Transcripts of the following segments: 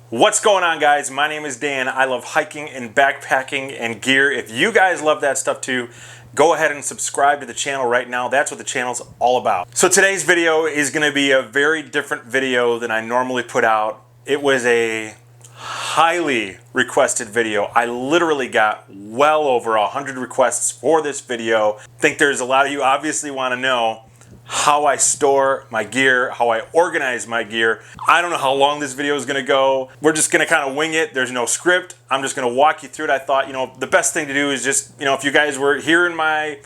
What's going on, guys? My name is Dan. I love hiking and backpacking and gear. If you guys love that stuff too, go ahead and subscribe to the channel right now. That's what the channel's all about. So today's video is going to be a very different video than I normally put out. It was a highly requested video. I literally got well over 100 requests for this video. I think there's a lot of you obviously want to know how I store my gear, how I organize my gear. I don't know how long this video is gonna go. We're just gonna kind of wing it. There's no script. I'm just gonna walk you through it. I thought, the best thing to do is just, if you guys were here in my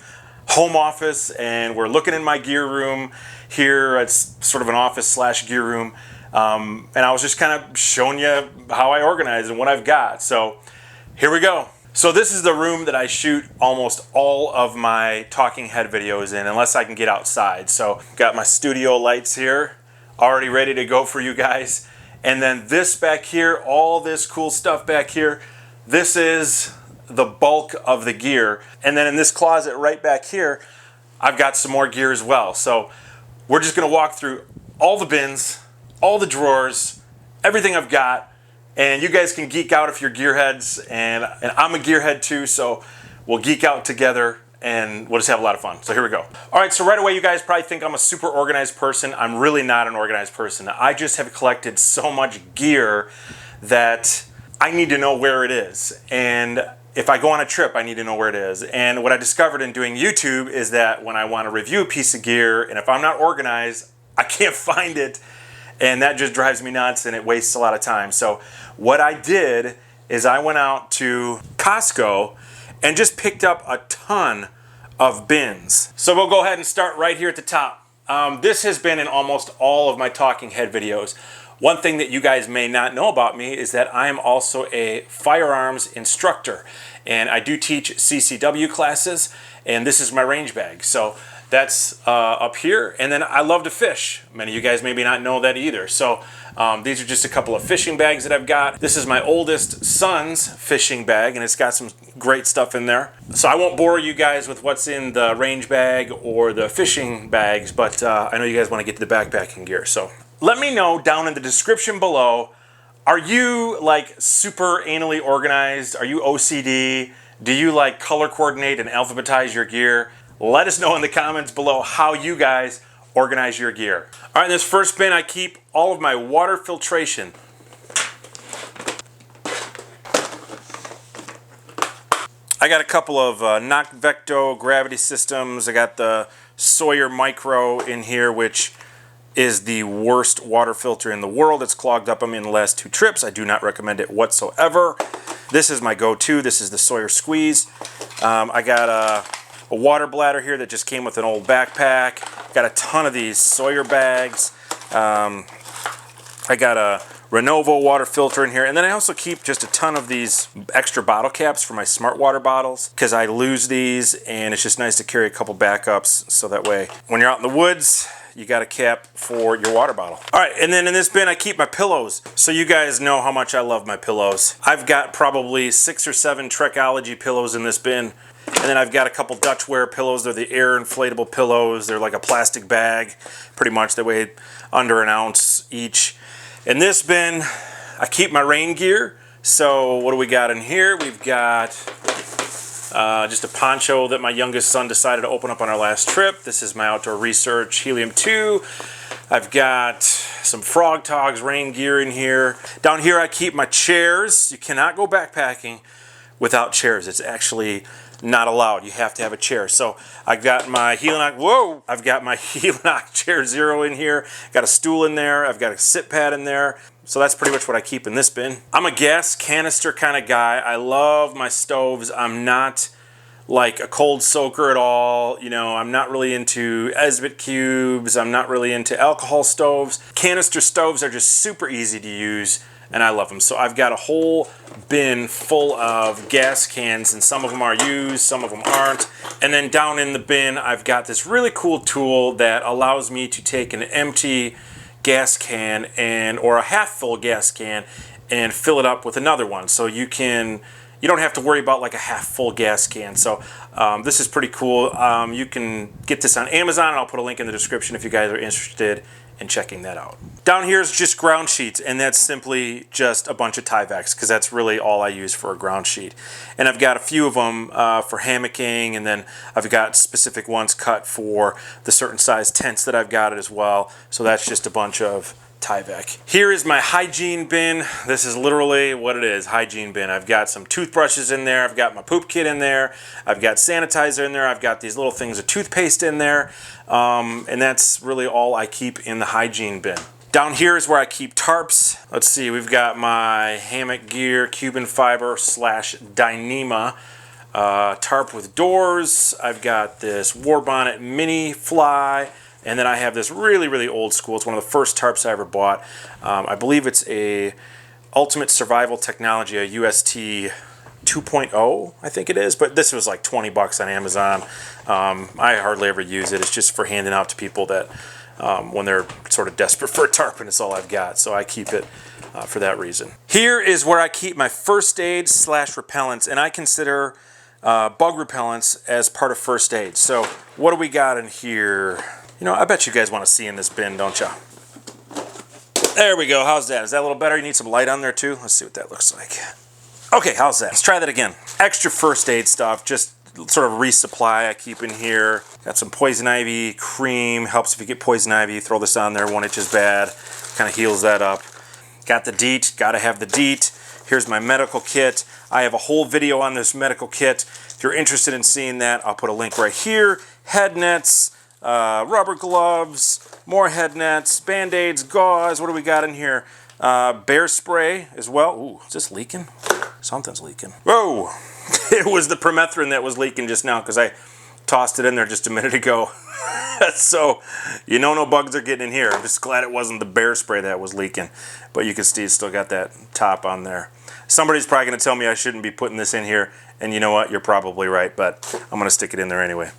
home office and we're looking in my gear room here, it's sort of an office slash gear room. And I was just kind of showing you how I organize and what I've got. So here we go. So this is the room that I shoot almost all of my talking head videos in, unless I can get outside. So got my studio lights here, already ready to go for you guys. And then this back here, all this cool stuff back here, this is the bulk of the gear. And then in this closet right back here, I've got some more gear as well. So we're just gonna walk through all the bins, all the drawers, everything I've got. And you guys can geek out if you're gearheads, and I'm a gearhead too, so we'll geek out together and we'll just have a lot of fun. So here we go. All right, so right away you guys probably think I'm a super organized person. I'm really not an organized person. I just have collected so much gear that I need to know where it is. And if I go on a trip, I need to know where it is. And what I discovered in doing YouTube is that when I want to review a piece of gear, and if I'm not organized, I can't find it. And that just drives me nuts and it wastes a lot of time. So what I did is I went out to Costco and just picked up a ton of bins. So we'll go ahead and start right here at the top. This has been in almost all of my talking head videos. One thing that you guys may not know about me is that I am also a firearms instructor. And I do teach CCW classes, and this is my range bag. So that's up here, and then I love to fish. Many of you guys maybe not know that either. So these are just a couple of fishing bags that I've got. This is my oldest son's fishing bag, and it's got some great stuff in there. So I won't bore you guys with what's in the range bag or the fishing bags, but I know you guys want to get to the backpacking gear. So let me know down in the description below, are you like super anally organized? Are you OCD? Do you like color coordinate and alphabetize your gear? Let us know in the comments below how you guys organize your gear. All right, in this first bin, I keep all of my water filtration. I got a couple of Nokvecto gravity systems. I got the Sawyer Micro in here, which is the worst water filter in the world. It's clogged up on me in the last 2 trips. I do not recommend it whatsoever. This is my go-to. This is the Sawyer Squeeze. I got a water bladder here that just came with an old backpack. Got a ton of these Sawyer bags. I got a Renovo water filter in here. And then I also keep just a ton of these extra bottle caps for my smart water bottles, because I lose these and it's just nice to carry a couple backups, so that way when you're out in the woods, you got a cap for your water bottle. All right, and then in this bin, I keep my pillows. So you guys know how much I love my pillows. I've got probably 6 or 7 Trekology pillows in this bin. And then I've got a couple Dutchware pillows. They're the air inflatable pillows. They're like a plastic bag, pretty much. They weigh under an ounce each. In this bin, I keep my rain gear. So what do we got in here? We've got just a poncho that my youngest son decided to open up on our last trip. This is my Outdoor Research Helium 2. I've got some Frog Togs rain gear in here. Down here I keep my chairs. You cannot go backpacking without chairs. It's actually not allowed. You have to have a chair. So I've got my Helinoc, I've got my Helinoc Chair Zero in here. Got a stool in there. I've got a sit pad in there. So that's pretty much what I keep in this bin. I'm a gas canister kind of guy. I love my stoves. I'm not like a cold soaker at all. I'm not really into Esbit cubes. I'm not really into alcohol stoves. Canister stoves are just super easy to use, and I love them. So I've got a whole bin full of gas cans, and some of them are used, some of them aren't. And then down in the bin, I've got this really cool tool that allows me to take an empty gas can or a half full gas can and fill it up with another one. So you don't have to worry about like a half full gas can. So this is pretty cool. You can get this on Amazon, and I'll put a link in the description if you guys are interested and checking that out. Down here is just ground sheets, and that's simply just a bunch of Tyveks, because that's really all I use for a ground sheet. And I've got a few of them for hammocking, and then I've got specific ones cut for the certain size tents that I've got as well. So that's just a bunch of Tyvek. Here is my hygiene bin. This is literally what it is, hygiene bin. I've got some toothbrushes in there. I've got my poop kit in there. I've got sanitizer in there. I've got these little things of toothpaste in there. And that's really all I keep in the hygiene bin. Down here is where I keep tarps. Let's see, we've got my hammock gear, Cuben fiber / Dyneema tarp with doors. I've got this War Bonnet mini fly. And then I have this really, really old school. It's one of the first tarps I ever bought. I believe it's a Ultimate Survival Technology, a UST 2.0, I think it is. But this was like 20 bucks on Amazon. I hardly ever use it. It's just for handing out to people that when they're sort of desperate for a tarp, and it's all I've got. So I keep it for that reason. Here is where I keep my first aid / repellents, and I consider bug repellents as part of first aid. So what do we got in here? You know, I bet you guys want to see in this bin, don't you? There we go. How's that? Is that a little better? You need some light on there too? Let's see what that looks like. Okay, how's that? Let's try that again. Extra first aid stuff, just sort of resupply I keep in here. Got some poison ivy cream. Helps if you get poison ivy. Throw this on there, 1 inch is bad. Kind of heals that up. Got the DEET. Got to have the DEET. Here's my medical kit. I have a whole video on this medical kit. If you're interested in seeing that, I'll put a link right here. Head nets. Rubber gloves, more head nets, band-aids, gauze. What do we got in here? Bear spray as well. Ooh, is this leaking? Something's leaking. Whoa! It was the permethrin that was leaking just now because I tossed it in there just a minute ago. So, you know no bugs are getting in here. I'm just glad it wasn't the bear spray that was leaking. But you can see it's still got that top on there. Somebody's probably going to tell me I shouldn't be putting this in here. And you know what? You're probably right, but I'm going to stick it in there anyway.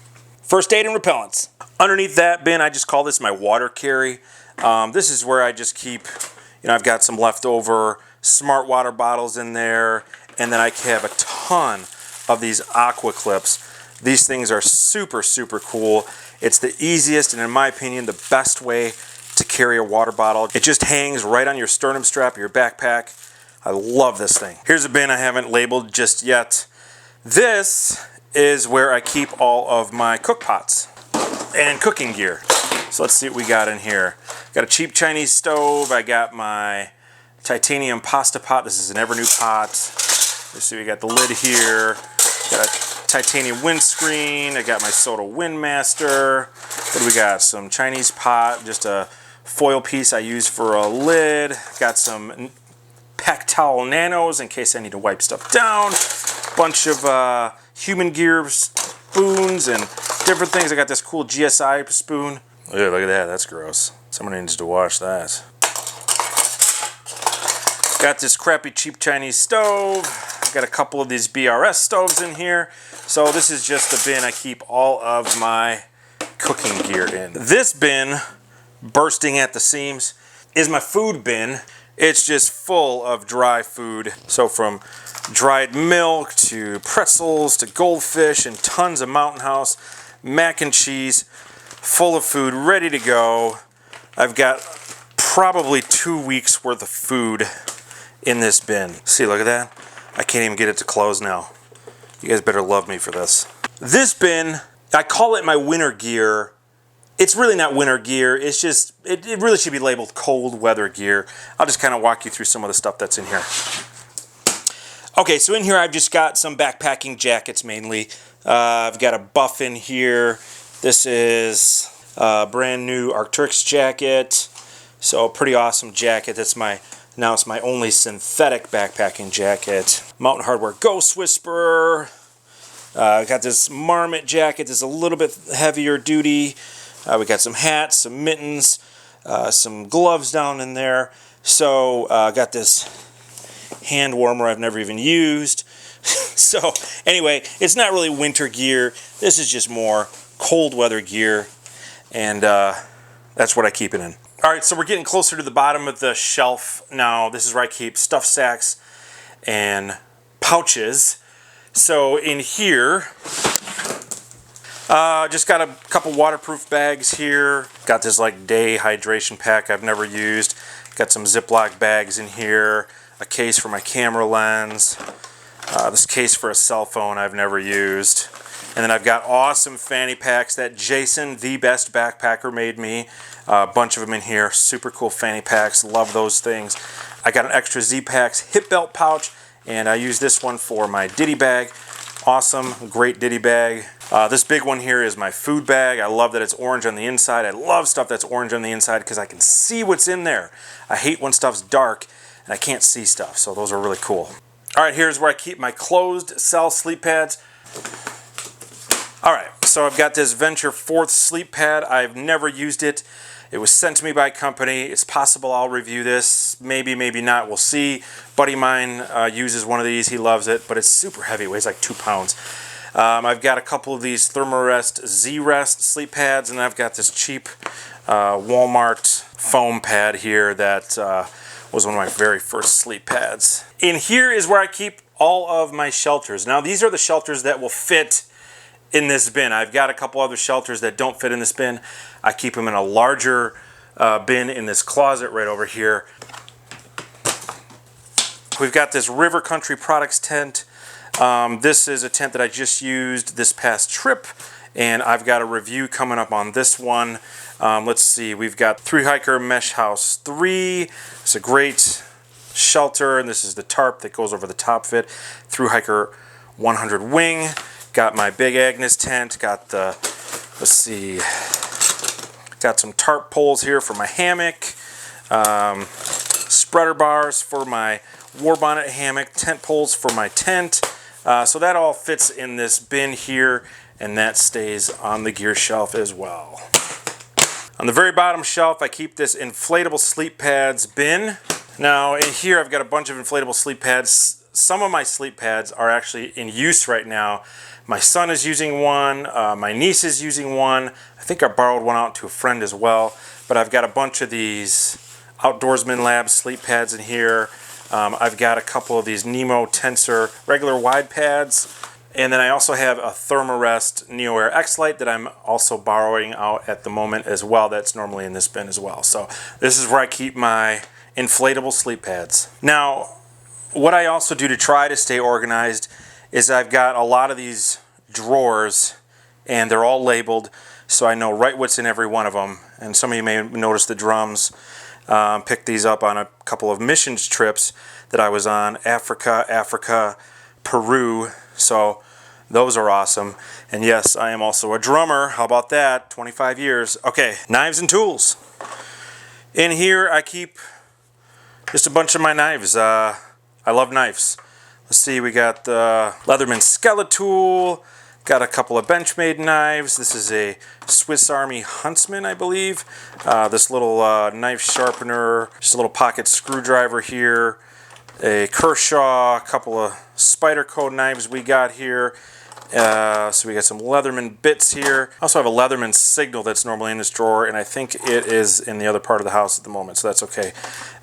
First aid and repellents. Underneath that bin, I just call this my water carry. This is where I just keep, you know, I've got some leftover Smart water bottles in there, and then I have a ton of these Aqua Clips. These things are super, super cool. It's the easiest and, in my opinion, the best way to carry a water bottle. It just hangs right on your sternum strap of your backpack. I love this thing. Here's a bin I haven't labeled just yet. This is where I keep all of my cook pots and cooking gear. So let's see what we got in here. Got a cheap Chinese stove. I got my titanium pasta pot. This is an Evernew pot. Let's see, we got the lid here. Got a titanium windscreen. I got my Soto Windmaster. What do we got? Some Chinese pot, just a foil piece I use for a lid. Got some pack towel nanos in case I need to wipe stuff down. Bunch of human gear spoons and different things. I got this cool GSI spoon. Yeah, look at that. That's gross. Somebody needs to wash that. Got this crappy cheap Chinese stove. Got a couple of these BRS stoves in here. So this is just the bin I keep all of my cooking gear in. This bin, bursting at the seams, is my food bin. It's just full of dry food. So from dried milk to pretzels to goldfish and tons of Mountain House, mac and cheese, full of food, ready to go. I've got probably 2 weeks worth of food in this bin. See, look at that. I can't even get it to close now. You guys better love me for this. This bin, I call it my winter gear. It's really not winter gear. It's just, it really should be labeled cold weather gear. I'll just kind of walk you through some of the stuff that's in here. Okay, so in here I've just got some backpacking jackets mainly. I've got a buff in here. This is a brand new Arc'teryx jacket. So pretty awesome jacket. That's now it's my only synthetic backpacking jacket. Mountain Hardwear Ghost Whisperer. I got this Marmot jacket. That's a little bit heavier duty. We got some hats, some mittens, some gloves down in there. So I got this hand warmer I've never even used. So anyway, it's not really winter gear. This is just more cold weather gear, and that's what I keep it in. All right, so we're getting closer to the bottom of the shelf now. This is where I keep stuff sacks and pouches. So in here, Just got a couple waterproof bags here. Got this like day hydration pack I've never used. Got some Ziploc bags in here. A case for my camera lens. This case for a cell phone I've never used. And then I've got awesome fanny packs that Jason, the best backpacker, made me. A bunch of them in here. Super cool fanny packs. Love those things. I got an extra Z-Packs hip belt pouch, and I use this one for my ditty bag. Awesome, great ditty bag. This big one here is my food bag. I love that it's orange on the inside. I love stuff that's orange on the inside because I can see what's in there. I hate when stuff's dark and I can't see stuff, so those are really cool. All right, here's where I keep my closed cell sleep pads. All right, so I've got this Venture 4th sleep pad. I've never used it. It was sent to me by a company. It's possible I'll review this. Maybe, maybe not. We'll see. Buddy of mine uses one of these. He loves it, but it's super heavy. It weighs like 2 pounds. I've got a couple of these Thermarest Z-Rest sleep pads, and I've got this cheap Walmart foam pad here that was one of my very first sleep pads. In here is where I keep all of my shelters. Now, these are the shelters that will fit in this bin. I've got a couple other shelters that don't fit in this bin. I keep them in a larger bin in this closet right over here. We've got this River Country Products tent. This is a tent that I just used this past trip, and I've got a review coming up on this one. Let's see, we've got 3-Hiker Mesh House 3. It's a great shelter, and this is the tarp that goes over the top of it. 3-Hiker 100 Wing. Got my Big Agnes tent. Got the, let's see, got some tarp poles here for my hammock. Spreader bars for my war bonnet hammock. Tent poles for my tent. So that all fits in this bin here, and that stays on the gear shelf as well. On the very bottom shelf, I keep this inflatable sleep pads bin. Now in here, I've got a bunch of inflatable sleep pads. Some of my sleep pads are actually in use right now. My son is using one, my niece is using one. I think I borrowed one out to a friend as well. But I've got a bunch of these Outdoorsman Labs sleep pads in here. I've got a couple of these Nemo Tensor regular wide pads. And then I also have a Thermarest NeoAir X-Lite that I'm also borrowing out at the moment as well. That's normally in this bin as well. So this is where I keep my inflatable sleep pads. Now, what I also do to try to stay organized is I've got a lot of these drawers, and they're all labeled, so I know right what's in every one of them. And some of you may notice the drums. Picked these up on a couple of missions trips that I was on. Africa, Peru. So those are awesome. And yes, I am also a drummer. How about that? 25 years. Okay, knives and tools. In here I keep just a bunch of my knives. I love knives. Let's see, we got the Leatherman Skeletool, got a couple of Benchmade knives. This is a Swiss Army Huntsman, I believe. This little knife sharpener, just a little pocket screwdriver here, a Kershaw, a couple of Spyderco knives we got here. So we got some Leatherman bits here. I also have a Leatherman Signal that's normally in this drawer, and I think it is in the other part of the house at the moment, so that's okay.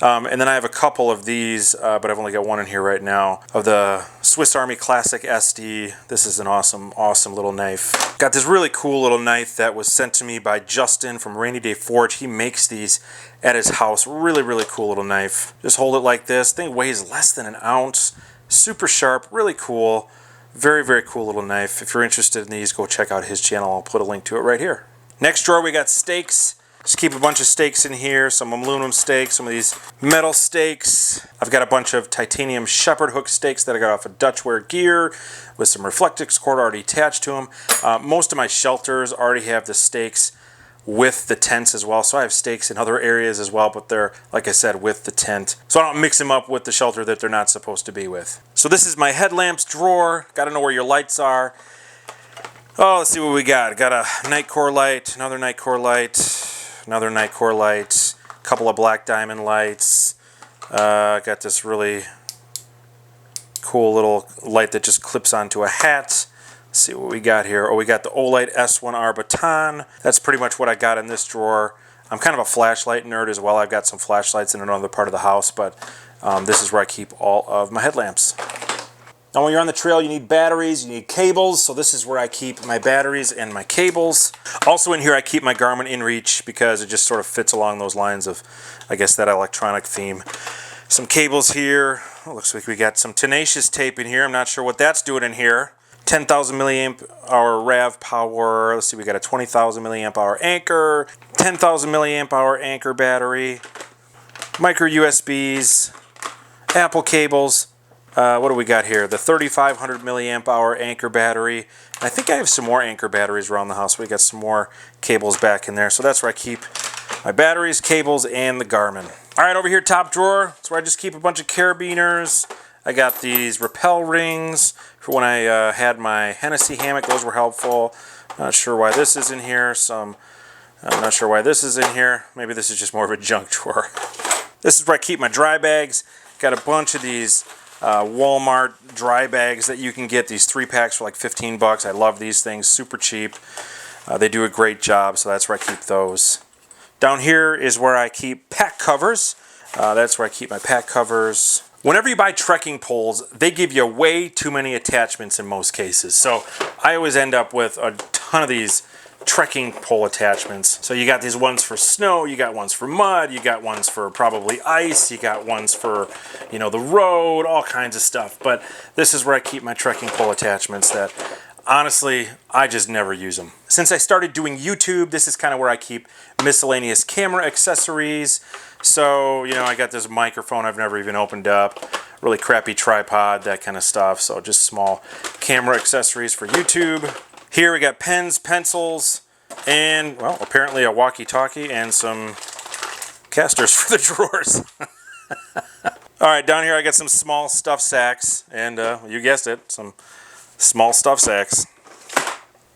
And then I have a couple of these, but I've only got one in here right now, of the Swiss Army Classic SD. This is an awesome, awesome little knife. Got this really cool little knife that was sent to me by Justin from Rainy Day Forge. He makes these at his house. Really, really cool little knife. Just hold it like this. Thing weighs less than an ounce. Super sharp, really cool. Very, very cool little knife. If you're interested in these, go check out his channel. I'll put a link to it right here. Next drawer, we got steaks. Just keep a bunch of steaks in here. Some aluminum steaks, some of these metal steaks. I've got a bunch of titanium shepherd hook steaks that I got off of Dutchware Gear with some Reflectix cord already attached to them. Most of my shelters already have the steaks with the tents as well. So I have stakes in other areas as well, but they're, like I said, with the tent. So I don't mix them up with the shelter that they're not supposed to be with. So this is my headlamps drawer. Got to know where your lights are. Oh, let's see what we got. Got a Nitecore light, another Nitecore light, another Nitecore light, a couple of black diamond lights. Got this really cool little light that just clips onto a hat. Let's see what we got here. Oh, we got the Olight S1R baton. That's pretty much what I got in this drawer. I'm kind of a flashlight nerd as well. I've got some flashlights in another part of the house, but this is where I keep all of my headlamps. Now when you're on the trail, you need batteries, you need cables, so this is where I keep my batteries and my cables. Also in here I keep my Garmin InReach because it just sort of fits along those lines of, I guess, that electronic theme. Some cables here. Oh, looks like we got some Tenacious tape in here. I'm not sure what that's doing in here. 10,000 milliamp hour RAV power. Let's see, we got a 20,000 milliamp hour Anker, 10,000 milliamp hour Anker battery, micro USBs, Apple cables. What do we got here? The 3,500 milliamp hour Anker battery. And I think I have some more Anker batteries around the house. We got some more cables back in there. So that's where I keep my batteries, cables, and the Garmin. All right, over here, top drawer. That's where I just keep a bunch of carabiners. I got these rappel rings for when I had my Hennessy hammock. Those were helpful. Not sure why this is in here. I'm not sure why this is in here. Maybe this is just more of a junk drawer. This is where I keep my dry bags. Got a bunch of these Walmart dry bags that you can get, these 3-packs for like 15 bucks. I love these things, super cheap. They do a great job, so that's where I keep those. Down here is where I keep pack covers. That's where I keep my pack covers. Whenever you buy trekking poles, they give you way too many attachments in most cases. So I always end up with a ton of these trekking pole attachments. So you got these ones for snow, you got ones for mud, you got ones for probably ice, you got ones for, you know, the road, all kinds of stuff. But this is where I keep my trekking pole attachments that, honestly, I just never use them. Since I started doing YouTube, this is kind of where I keep miscellaneous camera accessories. So, you know, I got this microphone I've never even opened up, really crappy tripod, that kind of stuff. So just small camera accessories for YouTube. Here we got pens, pencils, and, well, apparently a walkie-talkie and some casters for the drawers. All right, down here I got some small stuff sacks, and you guessed it, some small stuff sacks.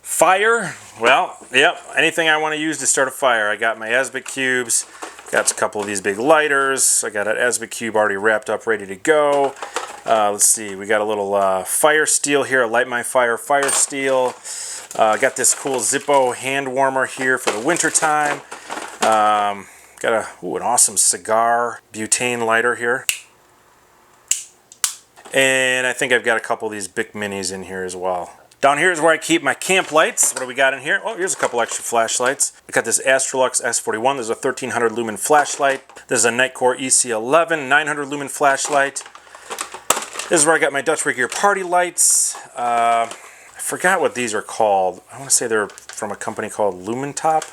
Fire, well, yep, anything I want to use to start a fire. I got my Esbic cubes, got a couple of these big lighters. I got an Esbic cube already wrapped up, ready to go. Let's see, we got a little fire steel here, a Light My Fire fire steel. Got this cool Zippo hand warmer here for the winter time. Got an awesome cigar butane lighter here. And I think I've got a couple of these Bic Minis in here as well. Down here is where I keep my camp lights. What do we got in here? Oh, here's a couple extra flashlights. I got this Astrolux S41. There's a 1300 lumen flashlight. This is a Nitecore EC11 900 lumen flashlight. This is where I got my Dutch Rig Gear party lights. I forgot what these are called. I want to say they're from a company called Lumentop.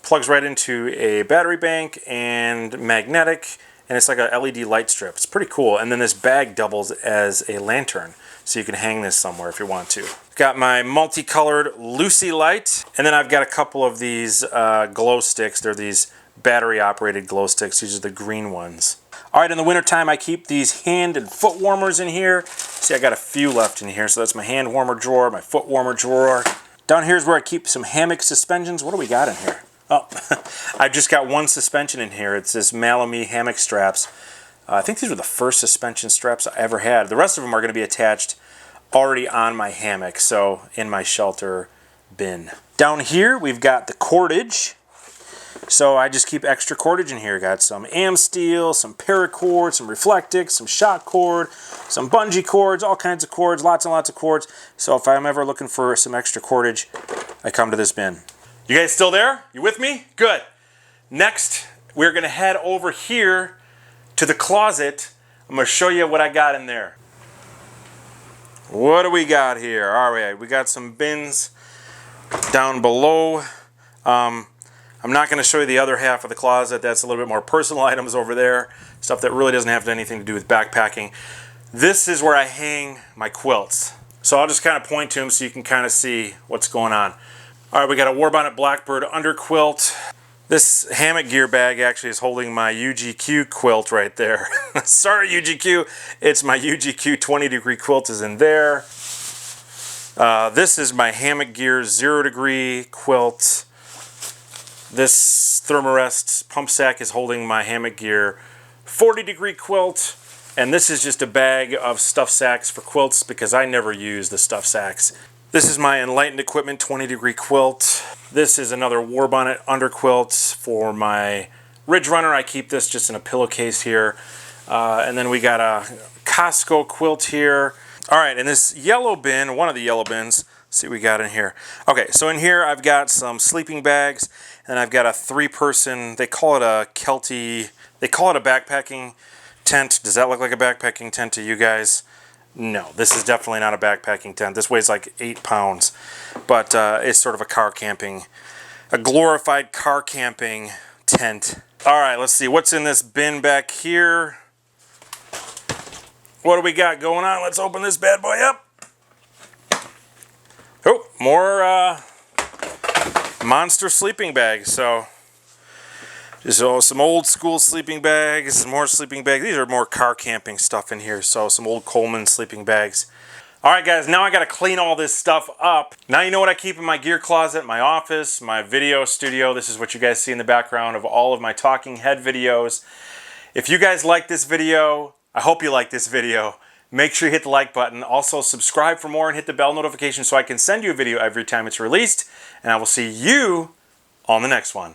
Plugs right into a battery bank and magnetic, and it's like a LED light strip. It's pretty cool. And then this bag doubles as a lantern, so you can hang this somewhere if you want to. Got my multicolored Lucy light, and then I've got a couple of these glow sticks. They're these battery operated glow sticks. These are the green ones. All right, in the wintertime, I keep these hand and foot warmers in here. See, I got a few left in here. So that's my hand warmer drawer, my foot warmer drawer. Down here is where I keep some hammock suspensions. What do we got in here? Oh, I've just got one suspension in here. It's this Malamie hammock straps. I think these were the first suspension straps I ever had. The rest of them are going to be attached already on my hammock, so in my shelter bin. Down here, we've got the cordage. So I just keep extra cordage in here. Got some Amsteel, some paracord, some Reflectix, some shock cord, some bungee cords, all kinds of cords, lots and lots of cords. So if I'm ever looking for some extra cordage, I come to this bin. You guys still there? You with me? Good. Next, we're going to head over here to the closet. I'm going to show you what I got in there. What do we got here? All right, we got some bins down below. I'm not going to show you the other half of the closet. That's a little bit more personal items over there. Stuff that really doesn't have anything to do with backpacking. This is where I hang my quilts. So I'll just kind of point to them so you can kind of see what's going on. All right, we got a Warbonnet Blackbird under quilt. This hammock gear bag actually is holding my UGQ quilt right there. Sorry, UGQ. It's my UGQ 20 degree quilt is in there. This is my hammock gear 0 degree quilt. This Thermarest pump sack is holding my hammock gear 40 degree quilt. And this is just a bag of stuff sacks for quilts because I never use the stuff sacks. This is my Enlightened Equipment 20 degree quilt. This is another Warbonnet under quilt for my Ridge Runner. I keep this just in a pillowcase here. And then we got a Costco quilt here. All right, in this yellow bin, one of the yellow bins, let's see what we got in here. Okay, so in here I've got some sleeping bags, and I've got a 3-person, they call it a Kelty, they call it a backpacking tent. Does that look like a backpacking tent to you guys? No, this is definitely not a backpacking tent. This weighs like 8 pounds, but it's sort of a car camping, a glorified car camping tent. All right, let's see what's in this bin back here. What do we got going on? Let's open this bad boy up. Oh, more monster sleeping bags. So just some old school sleeping bags, more sleeping bags. These are more car camping stuff in here. So some old Coleman sleeping bags. All right, guys, now I got to clean all this stuff up. Now you know what I keep in my gear closet, my office, my video studio. This is what you guys see in the background of all of my talking head videos. If you guys like this video, I hope you like this video. Make sure you hit the like button. Also, subscribe for more and hit the bell notification so I can send you a video every time it's released. And I will see you on the next one.